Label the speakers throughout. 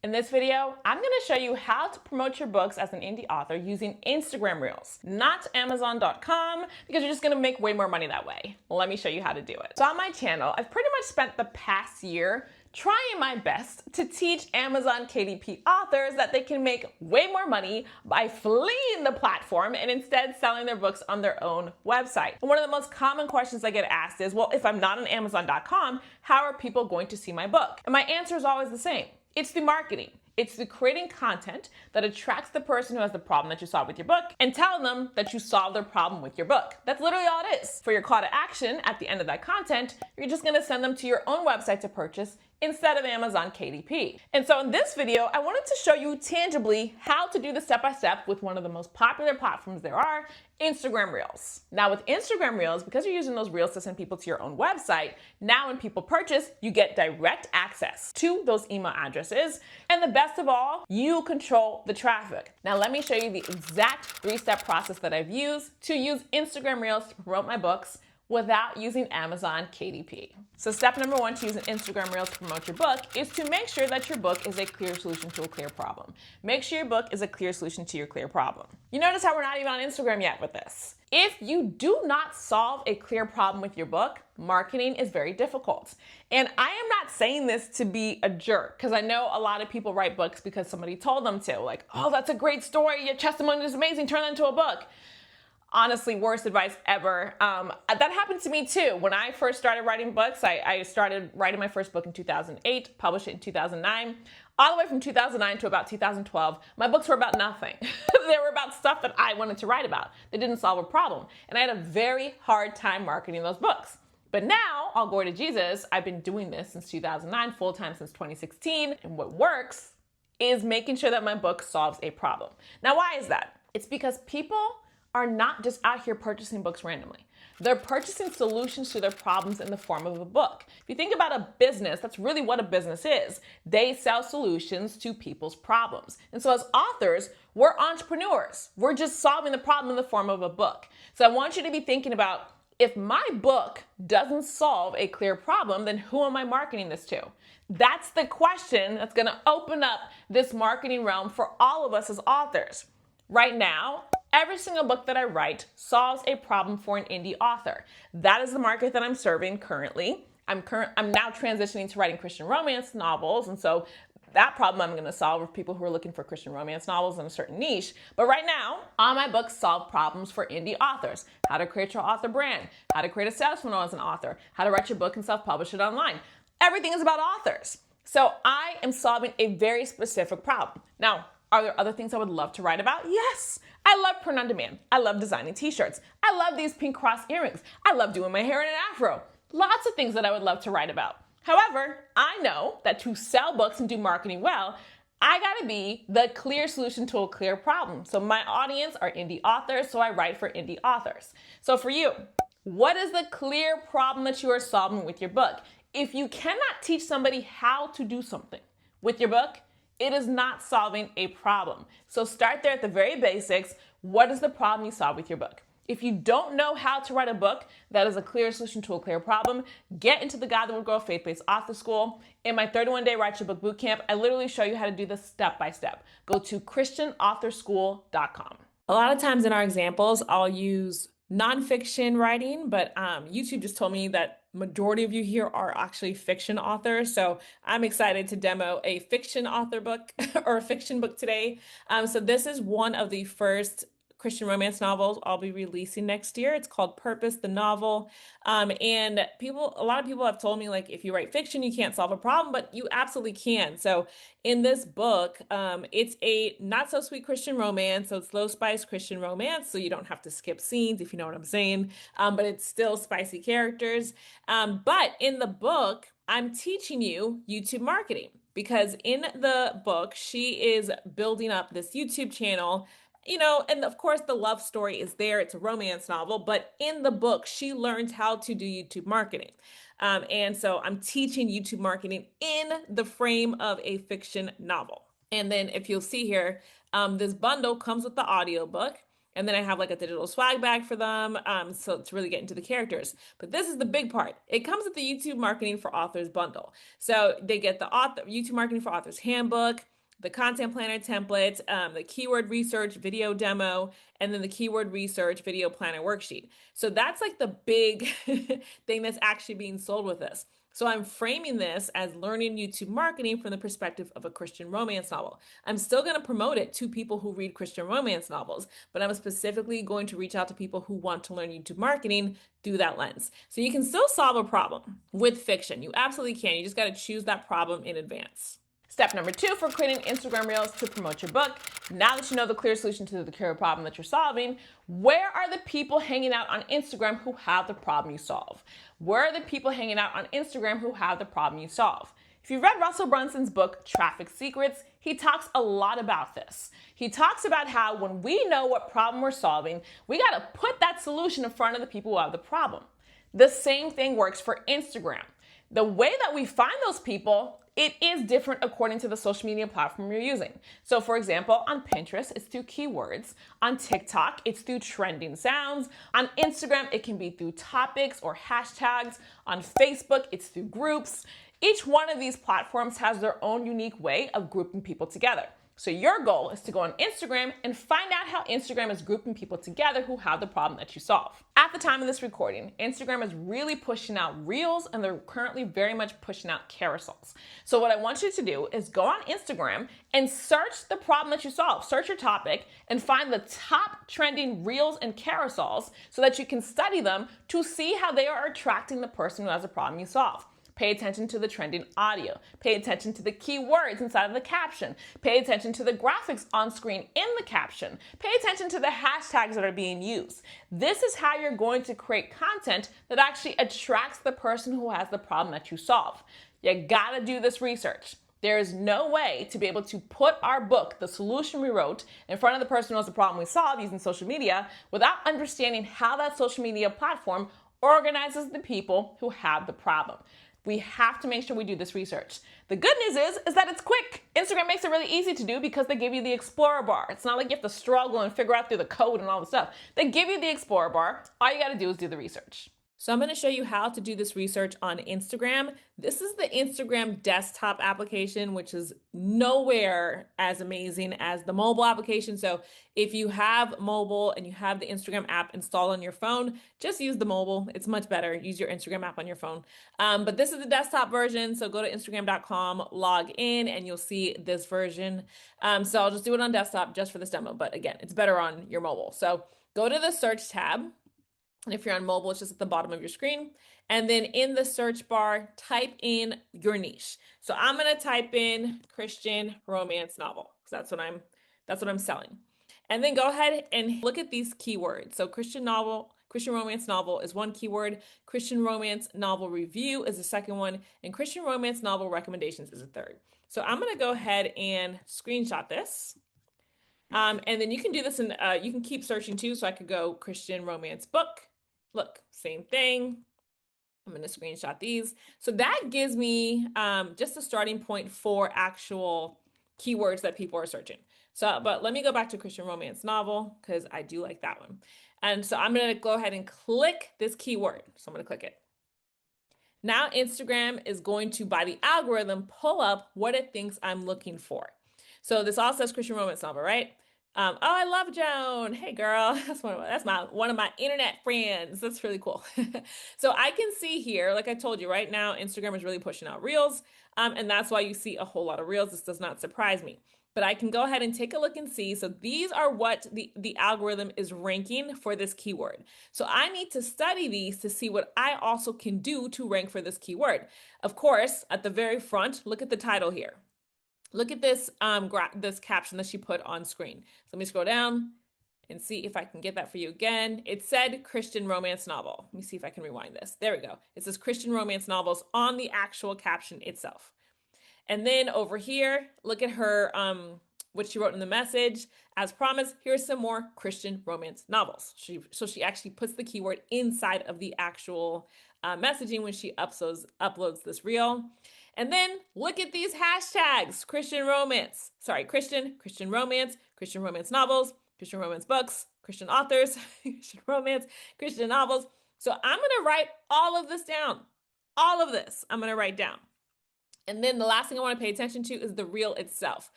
Speaker 1: In this video, I'm going to show you how to promote your books as an indie author using Instagram Reels, not Amazon.com, because you're just going to make way more money that way. Let me show you how to do it. So on my channel, I've pretty much spent the past year trying my best to teach Amazon KDP authors that they can make way more money by fleeing the platform and instead selling their books on their own website. And one of the most common questions I get asked is, well, if I'm not on Amazon.com, how are people going to see my book? And my answer is always the same. It's the marketing. It's the creating content that attracts the person who has the problem that you solve with your book and tell them that you solved their problem with your book. That's literally all it is. For your call to action at the end of that content, you're just going to send them to your own website to purchase instead of Amazon KDP. And so in this video, I wanted to show you tangibly how to do the step-by-step with one of the most popular platforms there are, Instagram Reels. Now with Instagram Reels, because you're using those Reels to send people to your own website, now when people purchase, you get direct access to those email addresses. And the best of all, you control the traffic. Now let me show you the exact 3-step process that I've used to use Instagram Reels to promote my books without using Amazon KDP. So step number 1 to use an Instagram Reel to promote your book is to make sure that your book is a clear solution to a clear problem. Make sure your book is a clear solution to your clear problem. You notice how we're not even on Instagram yet with this. If you do not solve a clear problem with your book, marketing is very difficult. And I am not saying this to be a jerk, because I know a lot of people write books because somebody told them to. Like, oh, that's a great story, your testimony is amazing, turn that into a book. Honestly, worst advice ever. That happened to me too. When I first started writing books, I started writing my first book in 2008, published it in 2009. All the way from 2009 to about 2012, my books were about nothing. They were about stuff that I wanted to write about. They didn't solve a problem. And I had a very hard time marketing those books. But now, all glory to Jesus, I've been doing this since 2009, full-time since 2016. And what works is making sure that my book solves a problem. Now, why is that? It's because people are not just out here purchasing books randomly. They're purchasing solutions to their problems in the form of a book. If you think about a business, that's really what a business is. They sell solutions to people's problems. And so as authors, we're entrepreneurs. We're just solving the problem in the form of a book. So I want you to be thinking about, if my book doesn't solve a clear problem, then who am I marketing this to? That's the question that's gonna open up this marketing realm for all of us as authors. Right now, every single book that I write solves a problem for an indie author. That is the market that I'm serving currently. I'm now transitioning to writing Christian romance novels, and so that problem I'm going to solve with people who are looking for Christian romance novels in a certain niche. But right now, all my books solve problems for indie authors. How to create your author brand, how to create a sales funnel as an author, how to write your book and self-publish it online. Everything is about authors. So I am solving a very specific problem. Now, are there other things I would love to write about? Yes. I love print on demand. I love designing t-shirts. I love these pink cross earrings. I love doing my hair in an afro. Lots of things that I would love to write about. However, I know that to sell books and do marketing well, I gotta be the clear solution to a clear problem. So my audience are indie authors, so I write for indie authors. So for you, what is the clear problem that you are solving with your book? If you cannot teach somebody how to do something with your book, it is not solving a problem. So start there at the very basics. What is the problem you solve with your book? If you don't know how to write a book that is a clear solution to a clear problem, get into the God That Will Grow Faith-Based Author School. In my 31-day Write Your Book Bootcamp, I literally show you how to do this step by step. Go to christianauthorschool.com.
Speaker 2: A lot of times in our examples, I'll use nonfiction writing, but YouTube just told me that majority of you here are actually fiction authors. So I'm excited to demo a fiction author book or a fiction book today. So this is one of the first Christian romance novels I'll be releasing next year. It's called Purpose, the novel. And a lot of people have told me, like, if you write fiction, you can't solve a problem, but you absolutely can. So in this book, it's a not so sweet Christian romance. So it's low spice Christian romance. So you don't have to skip scenes, if you know what I'm saying. But it's still spicy characters. But in the book, I'm teaching you YouTube marketing, because in the book, she is building up this YouTube channel. You know, and of course the love story is there. It's a romance novel, but in the book, she learns how to do YouTube marketing. And so I'm teaching YouTube marketing in the frame of a fiction novel. And then if you'll see here, this bundle comes with the audiobook. And then I have like a digital swag bag for them. So to really get into the characters. But this is the big part. It comes with the YouTube Marketing for Authors bundle. So they get the YouTube Marketing for Authors handbook, the content planner template, the keyword research video demo, and then the keyword research video planner worksheet. So that's like the big thing that's actually being sold with this. So I'm framing this as learning YouTube marketing from the perspective of a Christian romance novel. I'm still going to promote it to people who read Christian romance novels, but I'm specifically going to reach out to people who want to learn YouTube marketing through that lens. So you can still solve a problem with fiction. You absolutely can. You just got to choose that problem in advance.
Speaker 1: Step number 2 for creating Instagram Reels to promote your book. Now that you know the clear solution to the clear problem that you're solving, where are the people hanging out on Instagram who have the problem you solve? Where are the people hanging out on Instagram who have the problem you solve? If you've read Russell Brunson's book, Traffic Secrets, he talks a lot about this. He talks about how when we know what problem we're solving, we got to put that solution in front of the people who have the problem. The same thing works for Instagram. The way that we find those people, it is different according to the social media platform you're using. So for example, on Pinterest, it's through keywords. On TikTok, it's through trending sounds. On Instagram, it can be through topics or hashtags. On Facebook, it's through groups. Each one of these platforms has their own unique way of grouping people together. So your goal is to go on Instagram and find out how Instagram is grouping people together who have the problem that you solve. At the time of this recording, Instagram is really pushing out Reels, and they're currently very much pushing out carousels. So what I want you to do is go on Instagram and search the problem that you solve. Search your topic and find the top trending Reels and carousels so that you can study them to see how they are attracting the person who has a problem you solve. Pay attention to the trending audio. Pay attention to the keywords inside of the caption. Pay attention to the graphics on screen in the caption. Pay attention to the hashtags that are being used. This is how you're going to create content that actually attracts the person who has the problem that you solve. You gotta do this research. There is no way to be able to put our book, the solution we wrote, in front of the person who has the problem we solve using social media without understanding how that social media platform organizes the people who have the problem. We have to make sure we do this research. The good news is that it's quick. Instagram makes it really easy to do because they give you the Explorer bar. It's not like you have to struggle and figure out through the code and all the stuff. They give you the Explorer bar. All you gotta do is do the research.
Speaker 2: So I'm going to show you how to do this research on Instagram. This is the Instagram desktop application, which is nowhere as amazing as the mobile application. So if you have mobile and you have the Instagram app installed on your phone, just use the mobile. It's much better. Use your Instagram app on your phone. But this is the desktop version. So go to Instagram.com, log in, and you'll see this version. So I'll just do it on desktop just for this demo. But again, it's better on your mobile. So go to the search tab. And if you're on mobile, it's just at the bottom of your screen. And then in the search bar, type in your niche. So I'm going to type in Christian romance novel because that's what I'm selling. And then go ahead and look at these keywords. So Christian romance novel is one keyword. Christian romance novel review is the second one. And Christian romance novel recommendations is a third. So I'm going to go ahead and screenshot this. And then you can do this and you can keep searching too. So I could go Christian romance book. Look, same thing. I'm going to screenshot these. So that gives me just a starting point for actual keywords that people are searching. So, but let me go back to Christian romance novel because I do like that one. And so I'm going to go ahead and click this keyword. So I'm going to click it. Now Instagram is going to, by the algorithm, pull up what it thinks I'm looking for. So this all says Christian romance novel, right? Oh, I love Joan. Hey, girl, that's one of my internet friends. That's really cool. So I can see here, like I told you, right now, Instagram is really pushing out Reels, and that's why you see a whole lot of Reels. This does not surprise me. But I can go ahead and take a look and see. So these are what the algorithm is ranking for this keyword. So I need to study these to see what I also can do to rank for this keyword. Of course, at the very front, look at the title here. Look at this this caption that she put on screen. So let me scroll down and see if I can get that for you again. It said Christian romance novel. Let me see if I can rewind this. There we go. It says Christian romance novels on the actual caption itself. And then over here, look at her, what she wrote in the message. As promised, here's some more Christian romance novels. So she actually puts the keyword inside of the actual messaging when she uploads this reel. And then look at these hashtags, Christian romance, Christian romance, Christian romance novels, Christian romance books, Christian authors, Christian romance, Christian novels. So I'm going to write all of this down. All of this I'm going to write down. And then the last thing I want to pay attention to is the reel itself.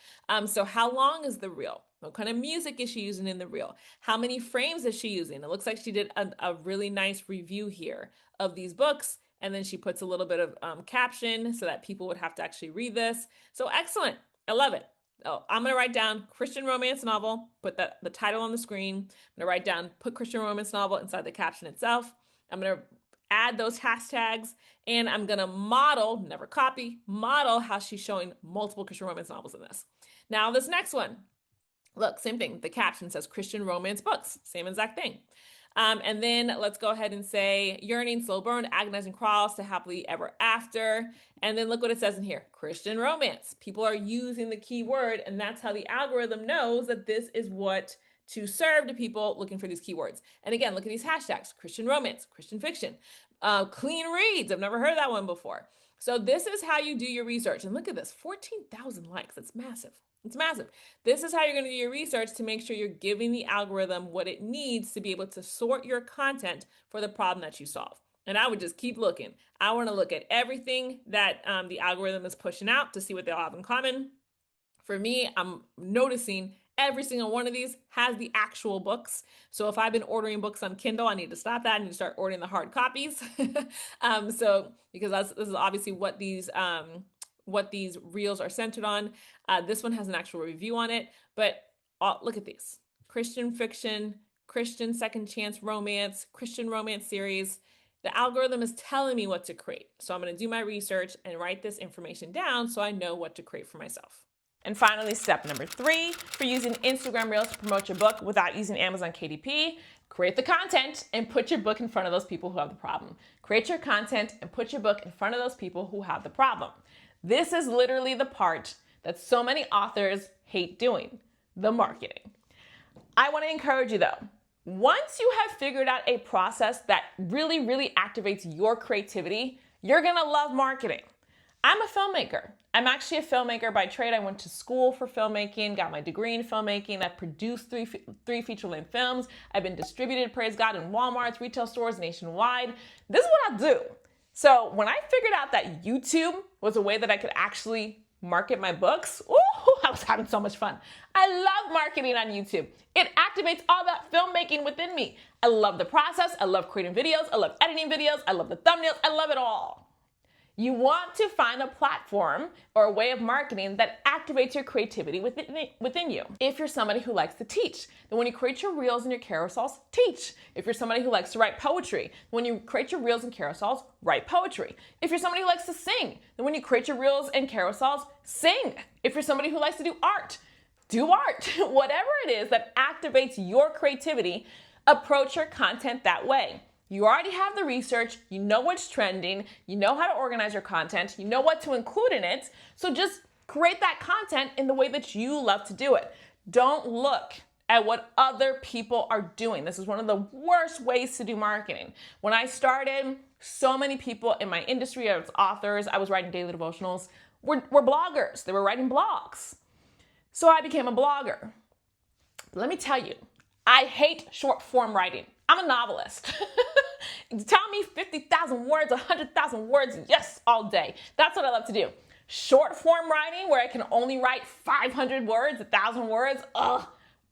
Speaker 2: So how long is the reel? What kind of music is she using in the reel? How many frames is she using? It looks like she did a really nice review here of these books. And then she puts a little bit of caption so that people would have to actually read this. So excellent. I love it. Oh, I'm going to write down Christian romance novel, put the title on the screen. I'm going to write down, put Christian romance novel inside the caption itself. I'm going to add those hashtags, and I'm going to model, never copy, model how she's showing multiple Christian romance novels in this. Now, this next one, look, same thing. The caption says Christian romance books, same exact thing. And then let's go ahead and say yearning, slow burn, agonizing crawls to happily ever after. And then look what it says in here, Christian romance. People are using the keyword, and that's how the algorithm knows that this is what to serve to people looking for these keywords. And again, look at these hashtags, Christian romance, Christian fiction, clean reads. I've never heard that one before. So this is how you do your research. And look at this, 14,000 likes. That's massive. It's massive. This is how you're going to do your research to make sure you're giving the algorithm what it needs to be able to sort your content for the problem that you solve. And I would just keep looking. I want to look at everything that the algorithm is pushing out to see what they all have in common. For me, I'm noticing every single one of these has the actual books. So if I've been ordering books on Kindle, I need to stop that. I need to start ordering the hard copies. Because this is obviously what these reels are centered on. This one has an actual review on it, but look at these. Christian fiction, Christian second chance romance, Christian romance series. The algorithm is telling me what to create. So I'm going to do my research and write this information down so I know what to create for myself.
Speaker 1: And finally, step number 3, for using Instagram Reels to promote your book without using Amazon KDP, create the content and put your book in front of those people who have the problem. Create your content and put your book in front of those people who have the problem. This is literally the part that so many authors hate doing, the marketing. I want to encourage you though, once you have figured out a process that really, really activates your creativity, you're going to love marketing. I'm a filmmaker. I'm actually a filmmaker by trade. I went to school for filmmaking, got my degree in filmmaking. I produced three feature-length films. I've been distributed, praise God, in Walmart's, retail stores nationwide. This is what I do. So when I figured out that YouTube was a way that I could actually market my books, I was having so much fun. I love marketing on YouTube. It activates all that filmmaking within me. I love the process. I love creating videos. I love editing videos. I love the thumbnails. I love it all. You want to find a platform or a way of marketing that activates your creativity within you. If you're somebody who likes to teach, then when you create your reels and your carousels, teach. If you're somebody who likes to write poetry, when you create your reels and carousels, write poetry. If you're somebody who likes to sing, then when you create your reels and carousels, sing. If you're somebody who likes to do art. Whatever it is that activates your creativity, approach your content that way. You already have the research, you know what's trending, you know how to organize your content, you know what to include in it, so just create that content in the way that you love to do it. Don't look at what other people are doing. This is one of the worst ways to do marketing. When I started, so many people in my industry, I was authors, I was writing daily devotionals, were bloggers. They were writing blogs. So I became a blogger. Let me tell you, I hate short form writing. I'm a novelist. Tell me 50,000 words, 100,000 words, yes, all day. That's what I love to do. Short form writing where I can only write 500 words, 1,000 words,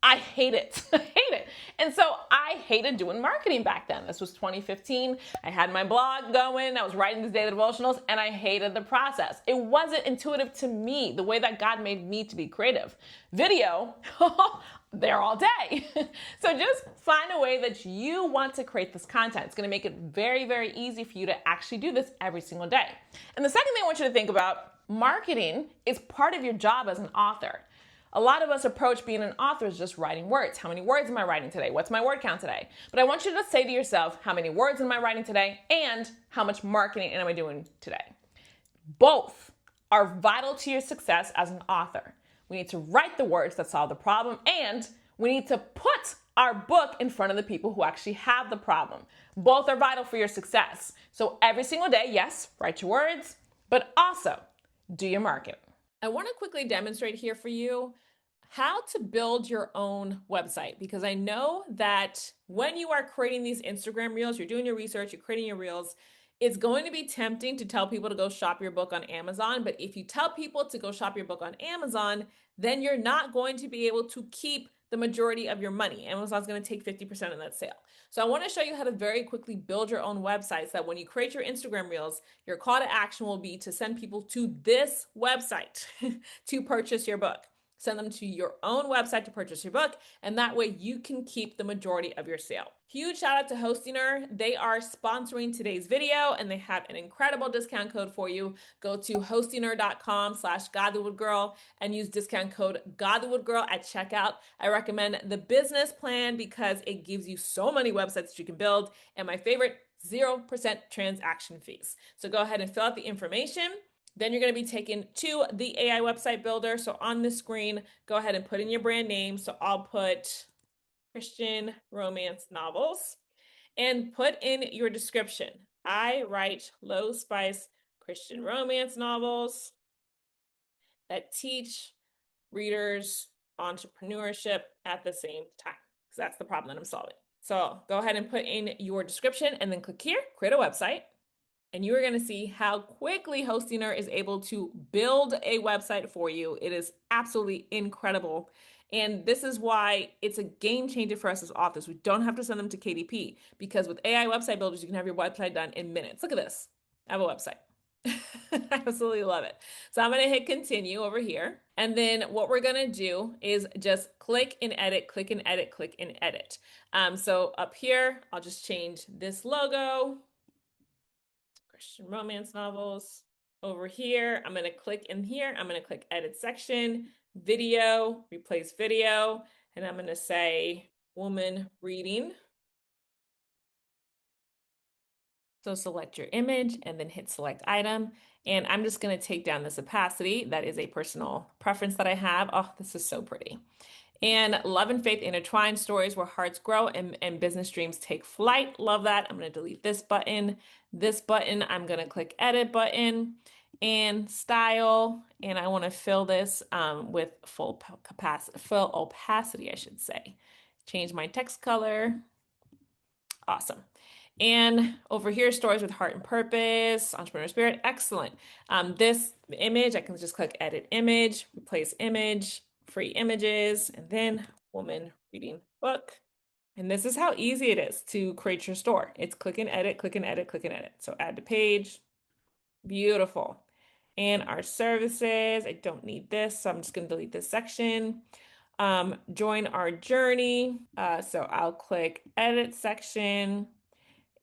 Speaker 1: I hate it. I hate it. And so I hated doing marketing back then. This was 2015. I had my blog going. I was writing these daily devotionals and I hated the process. It wasn't intuitive to me, the way that God made me to be creative. Video, there all day. So just find a way that you want to create this content. It's going to make it very, very easy for you to actually do this every single day. And the second thing I want you to think about, marketing is part of your job as an author. A lot of us approach being an author as just writing words. How many words am I writing today? What's my word count today? But I want you to say to yourself, how many words am I writing today? And how much marketing am I doing today? Both are vital to your success as an author. We need to write the words that solve the problem, and we need to put our book in front of the people who actually have the problem. Both are vital for your success. So every single day, yes, write your words, but also do your marketing.
Speaker 2: I want to quickly demonstrate here for you how to build your own website, because I know that when you are creating these Instagram reels, you're doing your research, you're creating your reels, it's going to be tempting to tell people to go shop your book on Amazon. But if you tell people to go shop your book on Amazon, then you're not going to be able to keep the majority of your money. Amazon's going to take 50% of that sale. So I want to show you how to very quickly build your own website so that when you create your Instagram reels, your call to action will be to send people to this website to purchase your book. Send them to your own website to purchase your book, and that way you can keep the majority of your sale. Huge shout out to Hostiner. They are sponsoring today's video, and they have an incredible discount code for you. Go to hostiner.com/godthewoodgirl and use discount code godthewoodgirl at checkout. I recommend the business plan because it gives you so many websites that you can build, and my favorite, 0% transaction fees. So go ahead and fill out the information. Then you're going to be taken to the AI website builder. So on the screen, go ahead and put in your brand name. So I'll put Christian romance novels and put in your description. I write low spice Christian romance novels that teach readers entrepreneurship at the same time, because that's the problem that I'm solving. So go ahead and put in your description and then click here, create a website. And you are going to see how quickly Hostiner is able to build a website for you. It is absolutely incredible. And this is why it's a game changer for us as authors. We don't have to send them to KDP, because with AI website builders, you can have your website done in minutes. Look at this. I have a website. I absolutely love it. So I'm going to hit continue over here. And then what we're going to do is just click and edit, click and edit, click and edit. So up here, I'll just change this logo. Christian romance novels. Over here, I'm going to click in here. I'm going to click edit section, video, replace video, and I'm going to say woman reading. So select your image and then hit select item. And I'm just going to take down this opacity. That is a personal preference that I have. Oh, this is so pretty. And love and faith intertwine, stories where hearts grow and business dreams take flight. Love that. I'm going to delete this button. This button, I'm going to click edit button and style. And I want to fill this with full opacity, I should say. Change my text color. Awesome. And over here, stories with heart and purpose, entrepreneur spirit. Excellent. This image, I can just click edit image, replace image, free images, and then woman reading book. And this is how easy it is to create your store. It's click and edit, click and edit, click and edit. So add to page. Beautiful. And our services, I don't need this, so I'm just going to delete this section. Join our journey. So I'll click edit section.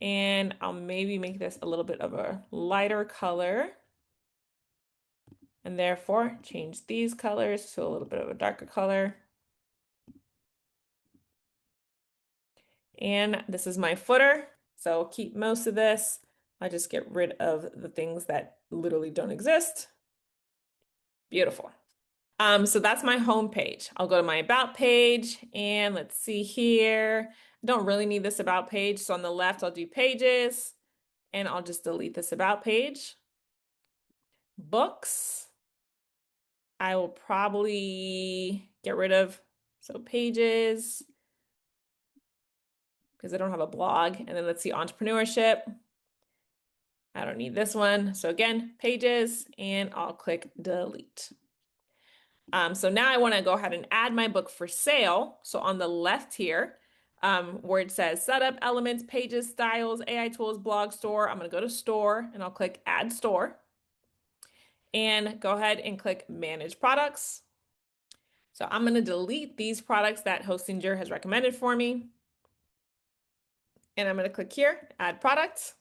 Speaker 2: And I'll maybe make this a little bit of a lighter color. And therefore, change these colors to a little bit of a darker color. And this is my footer. So I'll keep most of this. I just get rid of the things that literally don't exist. Beautiful. So that's my home page. I'll go to my about page and let's see here. I don't really need this about page. So on the left, I'll do pages and I'll just delete this about page. Books. I will probably get rid of, so pages, because I don't have a blog. And then let's see, entrepreneurship. I don't need this one. So again, pages, and I'll click delete. So now I want to go ahead and add my book for sale. So on the left here, where it says setup, elements, pages, styles, AI tools, blog store, I'm going to go to store and I'll click add store and go ahead and click manage products. So I'm going to delete these products that Hostinger has recommended for me. And I'm going to click here, add products.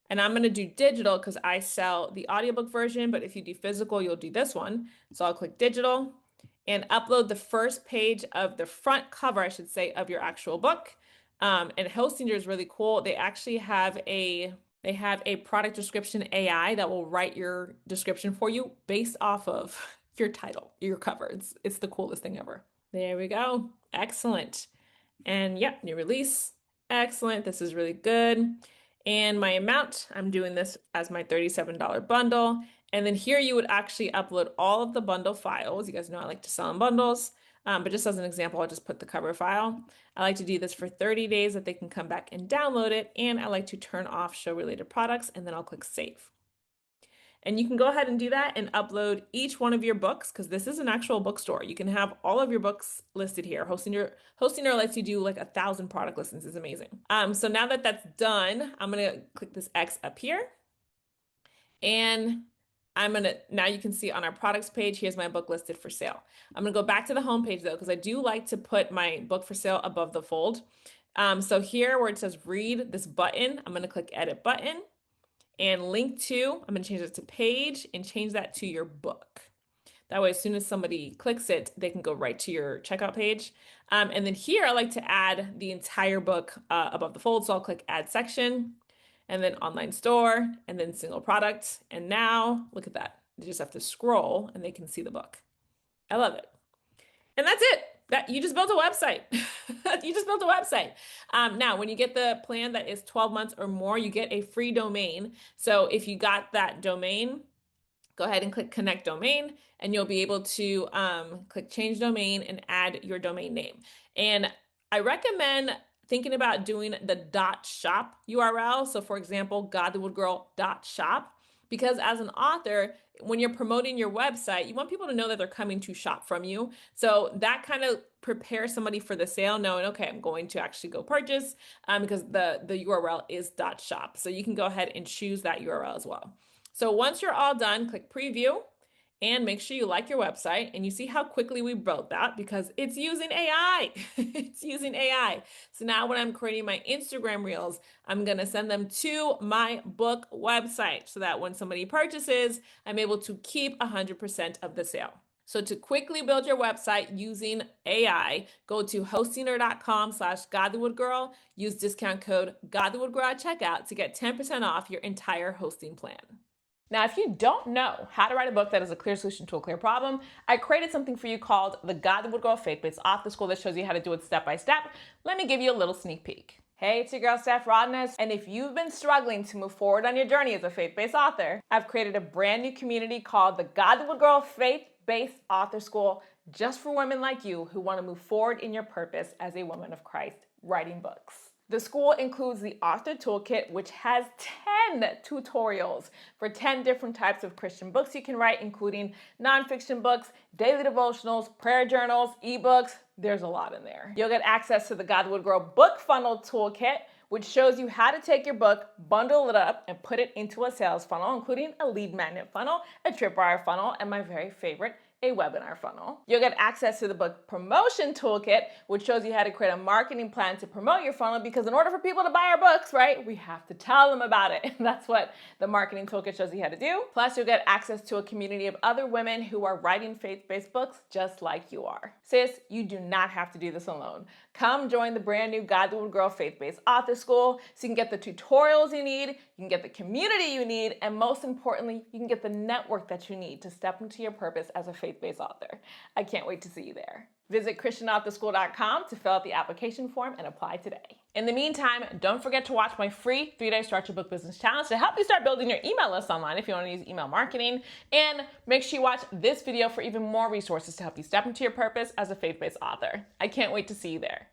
Speaker 2: And I'm going to do digital because I sell the audiobook version, but if you do physical, you'll do this one. So I'll click digital and upload the first page of the front cover, I should say, of your actual book. And Hostinger is really cool. They actually have a product description AI that will write your description for you based off of your title, your cover. It's the coolest thing ever. There we go. Excellent. And yep, new release. Excellent. This is really good. And my amount, I'm doing this as my $37 bundle. And then here you would actually upload all of the bundle files. You guys know I like to sell in bundles. But just as an example, I'll just put the cover file. I like to do this for 30 days that they can come back and download it. And I like to turn off show related products, and then I'll click save. And you can go ahead and do that and upload each one of your books, because this is an actual bookstore. You can have all of your books listed here. Hostingr lets you do like 1,000 product listings. Is amazing. So now that that's done, I'm gonna click this X up here, and now you can see on our products page, here's my book listed for sale. I'm gonna go back to the home page though, because I do like to put my book for sale above the fold. So here where it says read, this button, I'm gonna click edit button. And link to, I'm going to change it to page and change that to your book. That way, as soon as somebody clicks it, they can go right to your checkout page. And then here, I like to add the entire book above the fold. So I'll click add section, and then online store, and then single product. And now, look at that. They just have to scroll and they can see the book. I love it. And that's it. You just built a website. You just built a website. Now, when you get the plan that is 12 months or more, you get a free domain. So if you got that domain, go ahead and click connect domain, and you'll be able to click change domain and add your domain name. And I recommend thinking about doing the .shop URL. So for example, godthewoodgirl.shop, because as an author, when you're promoting your website, you want people to know that they're coming to shop from you. So that kind of prepares somebody for the sale, knowing, okay, I'm going to actually go purchase, because the URL is .shop. So you can go ahead and choose that URL as well. So once you're all done, click preview. And make sure you like your website, and you see how quickly we built that because it's using AI. It's using AI. So now when I'm creating my Instagram reels, I'm going to send them to my book website so that when somebody purchases, I'm able to keep 100% of the sale. So to quickly build your website using AI, go to hostingr.com/godthewoodgirl, use discount code godthewoodgirl at checkout to get 10% off your entire hosting plan.
Speaker 1: Now, if you don't know how to write a book that is a clear solution to a clear problem, I created something for you called the God That Would Girl Faith-Based Author School that shows you how to do it step by step. Let me give you a little sneak peek. Hey, it's your girl, Steph Rodness, and if you've been struggling to move forward on your journey as a faith-based author, I've created a brand new community called the God That Would Girl Faith-Based Author School just for women like you who want to move forward in your purpose as a woman of Christ writing books. The school includes the Author Toolkit, which has 10 tutorials for 10 different types of Christian books you can write, including nonfiction books, daily devotionals, prayer journals, ebooks. There's a lot in there. You'll get access to the God That Would Girl Book Funnel Toolkit, which shows you how to take your book, bundle it up, and put it into a sales funnel, including a lead magnet funnel, a tripwire funnel, and my very favorite, a webinar funnel. You'll get access to the book promotion toolkit, which shows you how to create a marketing plan to promote your funnel, because in order for people to buy our books, right, we have to tell them about it. And that's what the marketing toolkit shows you how to do. Plus, you'll get access to a community of other women who are writing faith-based books just like you are. Sis, you do not have to do this alone. Come join the brand new God That Would Girl Faith-Based Author School so you can get the tutorials you need, you can get the community you need, and most importantly, you can get the network that you need to step into your purpose as a faith-based author. I can't wait to see you there. Visit christianauthorschool.com to fill out the application form and apply today. In the meantime, don't forget to watch my free 3-day Start Your Book Business Challenge to help you start building your email list online if you want to use email marketing. And make sure you watch this video for even more resources to help you step into your purpose as a faith-based author. I can't wait to see you there.